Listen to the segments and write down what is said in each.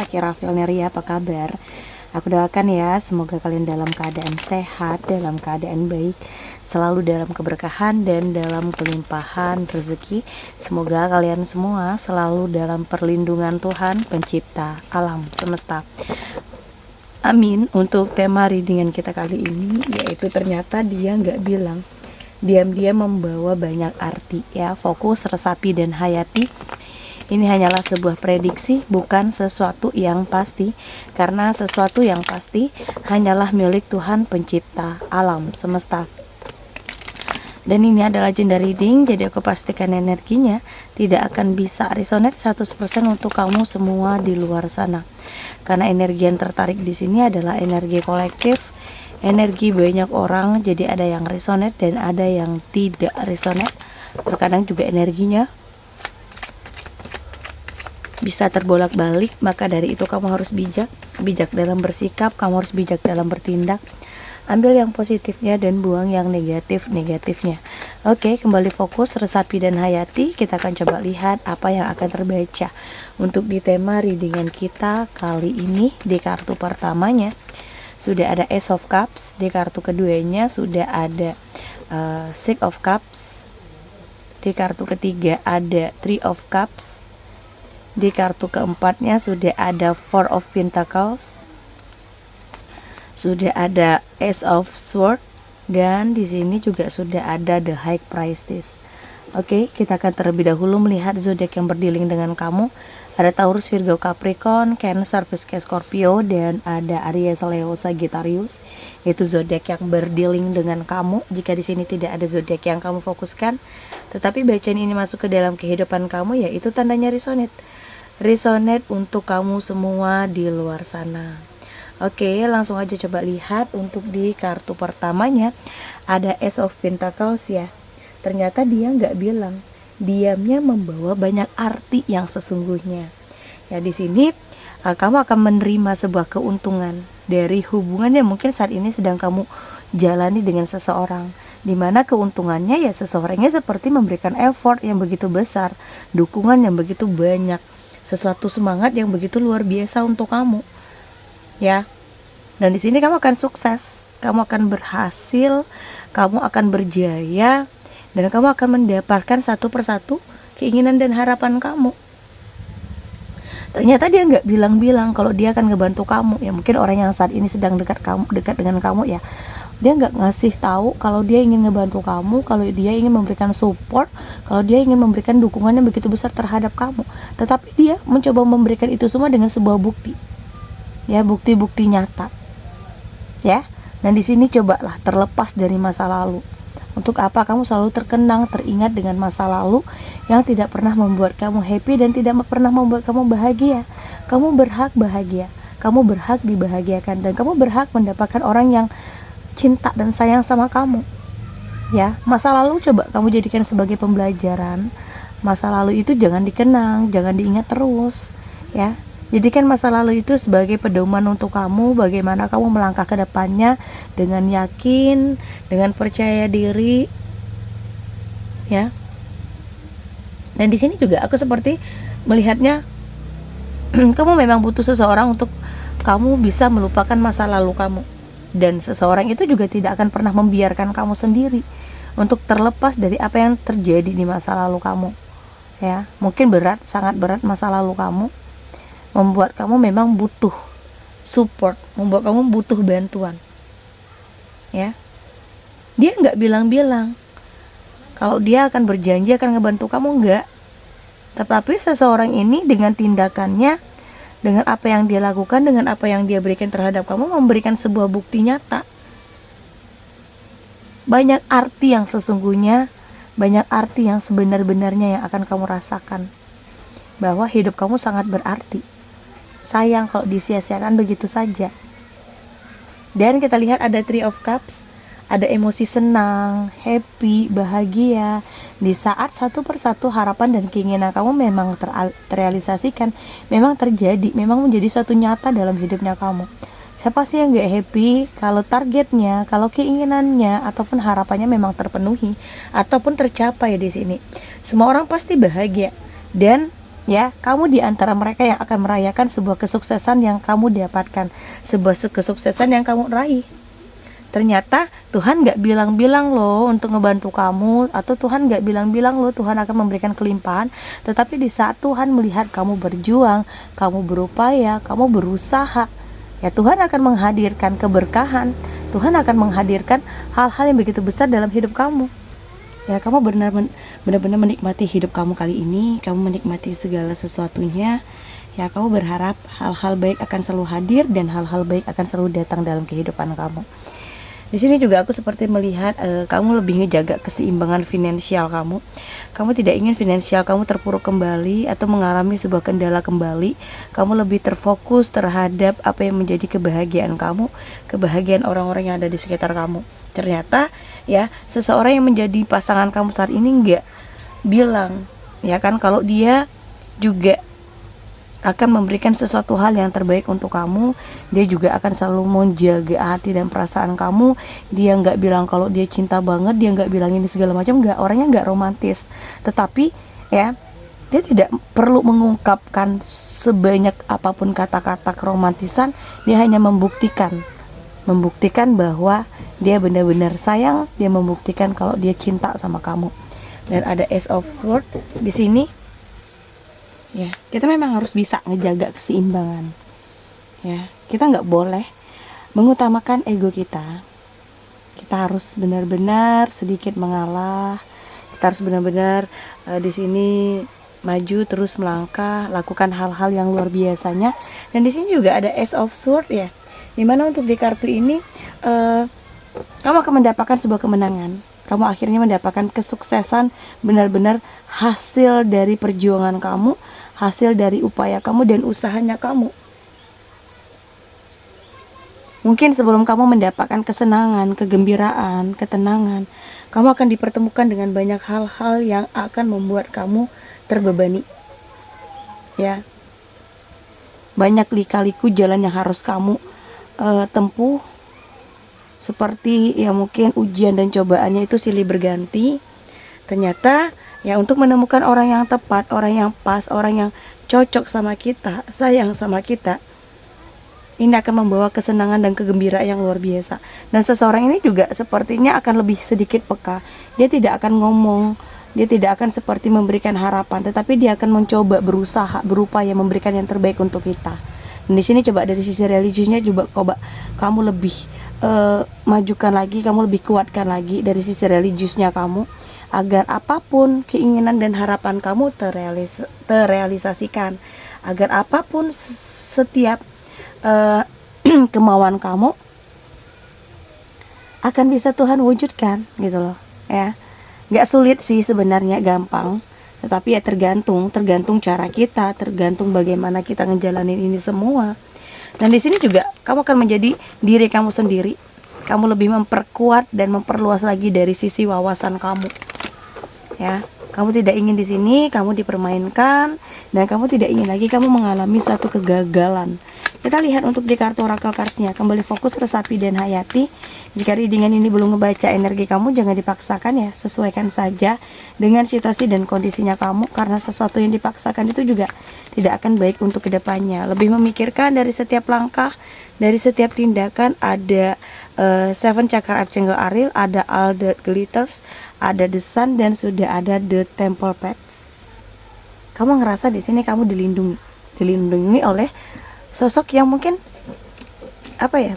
Kira Filneria, apa kabar? Aku doakan ya, semoga kalian dalam keadaan sehat, dalam keadaan baik, selalu dalam keberkahan dan dalam kelimpahan rezeki. Semoga kalian semua selalu dalam perlindungan Tuhan, pencipta alam semesta. Amin. Untuk tema readingan kita kali ini, yaitu ternyata dia nggak bilang, diam-diam membawa banyak arti ya. Fokus, resapi, dan hayati. Ini hanyalah sebuah prediksi, bukan sesuatu yang pasti, karena sesuatu yang pasti hanyalah milik Tuhan pencipta alam semesta. Dan ini adalah jenda reading, jadi aku pastikan energinya tidak akan bisa resonate 100% untuk kamu semua di luar sana. Karena energi yang tertarik di sini adalah energi kolektif, energi banyak orang, jadi ada yang resonate dan ada yang tidak resonate. Terkadang juga energinya bisa terbolak-balik, maka dari itu kamu harus bijak dalam bersikap, kamu harus bijak dalam bertindak. Ambil yang positifnya dan buang yang negatifnya. Oke, kembali fokus, resapi dan hayati. Kita akan coba lihat apa yang akan terbaca untuk di tema readingan kita kali ini. Di kartu pertamanya sudah ada Ace of Cups, di kartu keduanya sudah ada Six of Cups, di kartu ketiga ada Three of Cups, di kartu keempatnya sudah ada Four of Pentacles, sudah ada Ace of Swords, dan di sini juga sudah ada The High Priestess. Oke, kita akan terlebih dahulu melihat zodiak yang berdealing dengan kamu. Ada Taurus, Virgo, Capricorn, Cancer, Pisces, Scorpio, dan ada Aries, Leo, Sagittarius. Itu zodiak yang berdealing dengan kamu. Jika di sini tidak ada zodiak yang kamu fokuskan, tetapi bacaan ini masuk ke dalam kehidupan kamu, yaitu tandanya resonate untuk kamu semua di luar sana. Oke, langsung aja coba lihat untuk di kartu pertamanya ada Ace of Pentacles ya. Ternyata dia nggak bilang, diamnya membawa banyak arti yang sesungguhnya. Ya, di sini kamu akan menerima sebuah keuntungan dari hubungan yang mungkin saat ini sedang kamu jalani dengan seseorang, dimana keuntungannya ya seseorangnya seperti memberikan effort yang begitu besar, dukungan yang begitu banyak, sesuatu semangat yang begitu luar biasa untuk kamu ya. Dan di sini kamu akan sukses, kamu akan berhasil, kamu akan berjaya, dan kamu akan mendapatkan satu persatu keinginan dan harapan kamu. Ternyata dia nggak bilang-bilang kalau dia akan ngebantu kamu ya. Mungkin orang yang saat ini sedang dekat dengan kamu ya, dia nggak ngasih tahu kalau dia ingin ngebantu kamu, kalau dia ingin memberikan support, kalau dia ingin memberikan dukungan yang begitu besar terhadap kamu. Tetapi dia mencoba memberikan itu semua dengan sebuah bukti, ya, bukti-bukti nyata, ya. Dan di sini cobalah terlepas dari masa lalu. Untuk apa kamu selalu terkenang, teringat dengan masa lalu yang tidak pernah membuat kamu happy dan tidak pernah membuat kamu bahagia. Kamu berhak bahagia, kamu berhak dibahagiakan, dan kamu berhak mendapatkan orang yang cinta dan sayang sama kamu ya. Masa lalu coba kamu jadikan sebagai pembelajaran. Masa lalu itu jangan dikenang, jangan diingat terus ya. Jadikan masa lalu itu sebagai pedoman untuk kamu, bagaimana kamu melangkah ke depannya dengan yakin, dengan percaya diri ya. Dan di sini juga aku seperti melihatnya kamu memang butuh seseorang untuk kamu bisa melupakan masa lalu kamu. Dan seseorang itu juga tidak akan pernah membiarkan kamu sendiri untuk terlepas dari apa yang terjadi di masa lalu kamu ya. Mungkin berat, sangat berat masa lalu kamu, membuat kamu memang butuh support, membuat kamu butuh bantuan ya. Dia nggak bilang-bilang kalau dia akan berjanji akan ngebantu kamu, enggak. Tetapi seseorang ini dengan tindakannya, dengan apa yang dia lakukan, dengan apa yang dia berikan terhadap kamu, memberikan sebuah bukti nyata. Banyak arti yang sesungguhnya, banyak arti yang sebenar-benarnya yang akan kamu rasakan, bahwa hidup kamu sangat berarti. Sayang kalau disia-siakan begitu saja. Dan kita lihat ada Three of Cups, ada emosi senang, happy, bahagia. Di saat satu persatu harapan dan keinginan kamu memang terrealisasikan, memang terjadi, memang menjadi suatu nyata dalam hidupnya kamu. Siapa sih yang gak happy kalau targetnya, kalau keinginannya ataupun harapannya memang terpenuhi ataupun tercapai di sini? Semua orang pasti bahagia. Dan Ya, kamu di antara mereka yang akan merayakan sebuah kesuksesan yang kamu dapatkan, sebuah kesuksesan yang kamu raih. Ternyata Tuhan gak bilang-bilang loh untuk ngebantu kamu, atau Tuhan gak bilang-bilang loh Tuhan akan memberikan kelimpahan. Tetapi di saat Tuhan melihat kamu berjuang, kamu berupaya, kamu berusaha, ya Tuhan akan menghadirkan keberkahan. Tuhan akan menghadirkan hal-hal yang begitu besar dalam hidup kamu. Ya, kamu benar-benar menikmati hidup kamu kali ini, kamu menikmati segala sesuatunya. Ya, kamu berharap hal-hal baik akan selalu hadir dan hal-hal baik akan selalu datang dalam kehidupan kamu. Di sini juga aku seperti melihat kamu lebih ngejaga keseimbangan finansial kamu. Kamu tidak ingin finansial kamu terpuruk kembali atau mengalami sebuah kendala kembali. Kamu lebih terfokus terhadap apa yang menjadi kebahagiaan kamu, kebahagiaan orang-orang yang ada di sekitar kamu. Ternyata ya, seseorang yang menjadi pasangan kamu saat ini nggak bilang ya kan kalau dia juga akan memberikan sesuatu hal yang terbaik untuk kamu. Dia juga akan selalu menjaga hati dan perasaan kamu. Dia nggak bilang kalau dia cinta banget, dia nggak bilang ini segala macam, nggak, orangnya nggak romantis. Tetapi ya, dia tidak perlu mengungkapkan sebanyak apapun kata-kata keromantisan. Dia hanya membuktikan bahwa dia benar-benar sayang. Dia membuktikan kalau dia cinta sama kamu. Dan ada Ace of Swords di sini. Ya, kita memang harus bisa ngejaga keseimbangan. Ya, kita nggak boleh mengutamakan ego kita. Kita harus benar-benar sedikit mengalah. Kita harus benar-benar di sini maju terus melangkah, lakukan hal-hal yang luar biasanya. Dan di sini juga ada Ace of Swords ya. Dimana untuk di kartu ini kamu akan mendapatkan sebuah kemenangan. Kamu akhirnya mendapatkan kesuksesan, benar-benar hasil dari perjuangan kamu, hasil dari upaya kamu dan usahanya kamu. Mungkin sebelum kamu mendapatkan kesenangan, kegembiraan, ketenangan, kamu akan dipertemukan dengan banyak hal-hal yang akan membuat kamu terbebani. Ya, banyak lika-liku jalan yang harus kamu tempuh. Seperti ya mungkin ujian dan cobaannya itu silih berganti. Ternyata ya untuk menemukan orang yang tepat, orang yang pas, orang yang cocok sama kita, sayang sama kita, ini akan membawa kesenangan dan kegembiraan yang luar biasa. Dan seseorang ini juga sepertinya akan lebih sedikit peka. Dia tidak akan ngomong, dia tidak akan seperti memberikan harapan, tetapi dia akan mencoba, berusaha, berupaya memberikan yang terbaik untuk kita. Dan di sini coba dari sisi religiusnya juga coba kamu lebih majukan lagi, kamu lebih kuatkan lagi dari sisi religiusnya kamu, agar apapun keinginan dan harapan kamu terrealisasikan, agar apapun setiap kemauan kamu akan bisa Tuhan wujudkan gitu loh ya. Nggak sulit sih sebenarnya, gampang, tetapi ya tergantung cara kita, tergantung bagaimana kita ngejalanin ini semua. Dan di sini juga kamu akan menjadi diri kamu sendiri. Kamu lebih memperkuat dan memperluas lagi dari sisi wawasan kamu. Ya, kamu tidak ingin di sini kamu dipermainkan, dan kamu tidak ingin lagi kamu mengalami satu kegagalan. Kita lihat untuk di kartu oracle cards-nya. Kembali fokus, resapi dan hayati. Jika readingan ini belum ngebaca energi kamu, jangan dipaksakan ya. Sesuaikan saja dengan situasi dan kondisinya kamu, karena sesuatu yang dipaksakan itu juga tidak akan baik untuk kedepannya. Lebih memikirkan dari setiap langkah, dari setiap tindakan. Ada Seven Chakra Archangel Ariel, ada All the Glitters, ada The Sun, dan sudah ada The Temple Pets. Kamu ngerasa di sini kamu dilindungi oleh sosok yang mungkin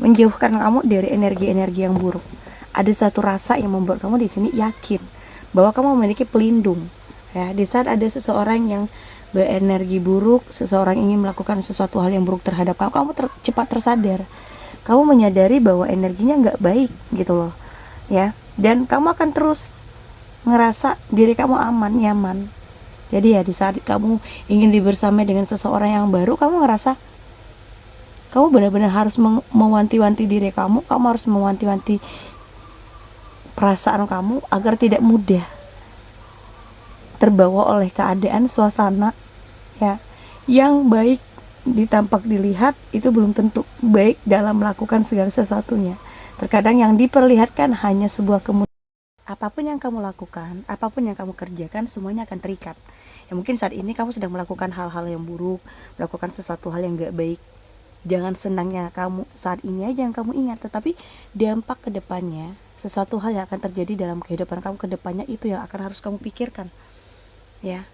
menjauhkan kamu dari energi-energi yang buruk. Ada satu rasa yang membuat kamu di sini yakin bahwa kamu memiliki pelindung. Ya, di saat ada seseorang yang berenergi buruk, seseorang ingin melakukan sesuatu hal yang buruk terhadap kamu, kamu cepat tersadar. Kamu menyadari bahwa energinya nggak baik gitu loh, ya. Dan kamu akan terus ngerasa diri kamu aman, nyaman. Jadi ya di saat kamu ingin bersama dengan seseorang yang baru, kamu ngerasa kamu benar-benar harus mewanti-wanti diri kamu harus mewanti-wanti perasaan kamu agar tidak mudah terbawa oleh keadaan, suasana ya yang baik ditampak dilihat itu belum tentu baik dalam melakukan segala sesuatunya. Terkadang yang diperlihatkan hanya sebuah kemudian. Apapun yang kamu lakukan, apapun yang kamu kerjakan, semuanya akan terikat. Ya mungkin saat ini kamu sedang melakukan hal-hal yang buruk, melakukan sesuatu hal yang gak baik. Jangan senangnya kamu saat ini aja yang kamu ingat, tetapi dampak ke depannya, sesuatu hal yang akan terjadi dalam kehidupan kamu ke depannya, itu yang akan harus kamu pikirkan. Ya.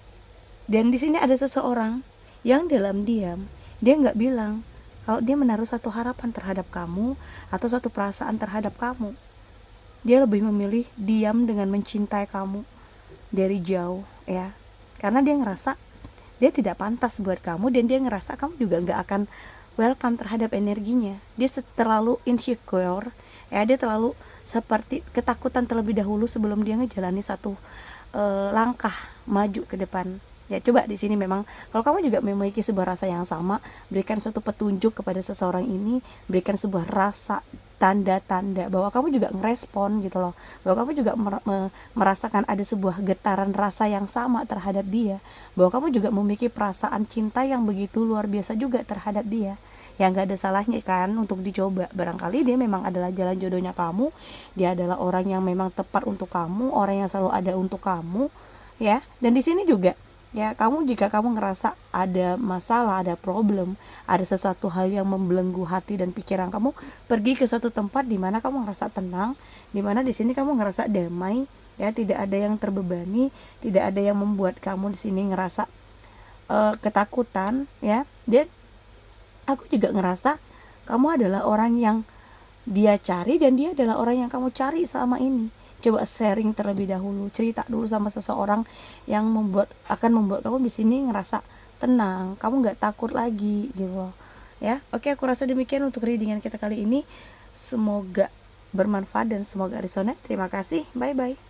Dan di sini ada seseorang yang dalam diam, dia nggak bilang kalau dia menaruh satu harapan terhadap kamu atau satu perasaan terhadap kamu. Dia lebih memilih diam dengan mencintai kamu dari jauh, ya. Karena dia ngerasa dia tidak pantas buat kamu, dan dia ngerasa kamu juga nggak akan welcome terhadap energinya. Dia terlalu insecure, ya, dia terlalu seperti ketakutan terlebih dahulu sebelum dia ngejalani satu langkah maju ke depan. Ya coba di sini memang kalau kamu juga memiliki sebuah rasa yang sama, berikan suatu petunjuk kepada seseorang ini, berikan sebuah rasa, tanda-tanda bahwa kamu juga ngerespon gitu loh, bahwa kamu juga merasakan ada sebuah getaran rasa yang sama terhadap dia, bahwa kamu juga memiliki perasaan cinta yang begitu luar biasa juga terhadap dia. Ya nggak ada salahnya kan untuk dicoba. Barangkali dia memang adalah jalan jodohnya kamu, dia adalah orang yang memang tepat untuk kamu, orang yang selalu ada untuk kamu, ya. Dan di sini juga, ya, jika kamu ngerasa ada masalah, ada problem, ada sesuatu hal yang membelenggu hati dan pikiran kamu, pergi ke suatu tempat di mana kamu ngerasa tenang, di mana di sini kamu ngerasa damai, ya, tidak ada yang terbebani, tidak ada yang membuat kamu di sini ngerasa ketakutan, ya. Dan aku juga ngerasa kamu adalah orang yang dia cari, dan dia adalah orang yang kamu cari selama ini. Coba sharing terlebih dahulu, cerita dulu sama seseorang yang akan membuat kamu di sini ngerasa tenang, kamu nggak takut lagi gitu loh. Ya, oke, aku rasa demikian untuk readingan kita kali ini. Semoga bermanfaat dan semoga resonate. Terima kasih, bye bye.